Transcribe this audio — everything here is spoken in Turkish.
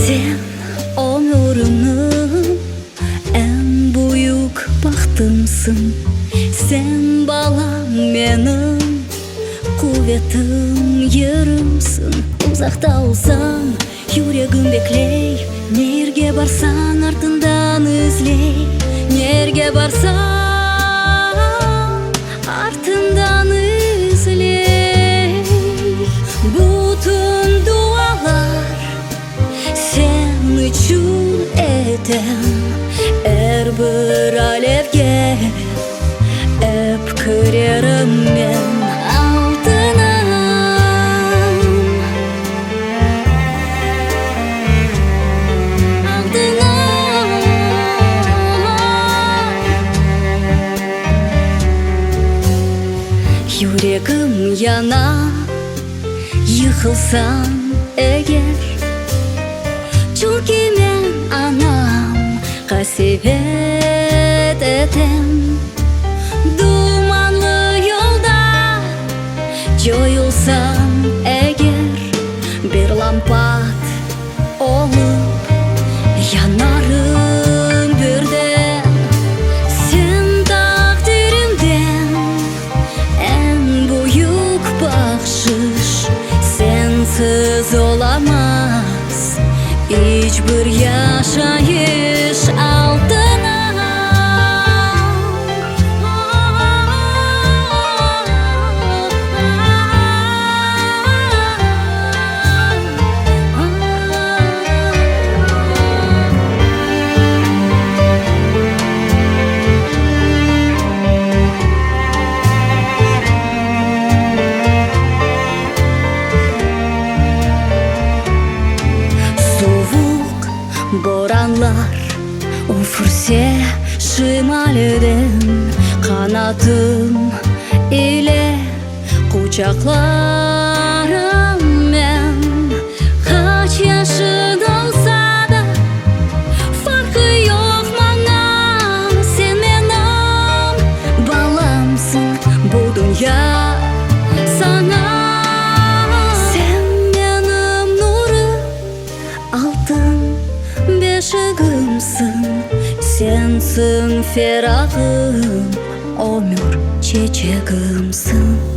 Sen ömrümün en büyük bahtımsın. Sen balam benim, kuvvetim yarımsın. Uzakta olsan yüreğim bekley, nerge barsan ardından izley. Nerge barsan ardından izley. Bütün dualar sen için eden, her bir alevge hep kırarım ben altına. Yüreğim yana, yıkılsam eğer. Çünkü ben anam kasvet etem. Dumanlı yolda joyulsam eğer, bir lampat olup yanarım birden. Sen takdirimden en büyük bahşiş. Sensiz olamaz hiçbir yaşayış altına. Boranlar ufursa şimalden, kanatım ile kucaklarım ben. Kaç yaşın olsa da farkı yok bana. Sen benim balamsın, bu dünya sana. Sen benim nurum, altın beşiğimsin. Sensin ferahım, ömür çiçeğimsin.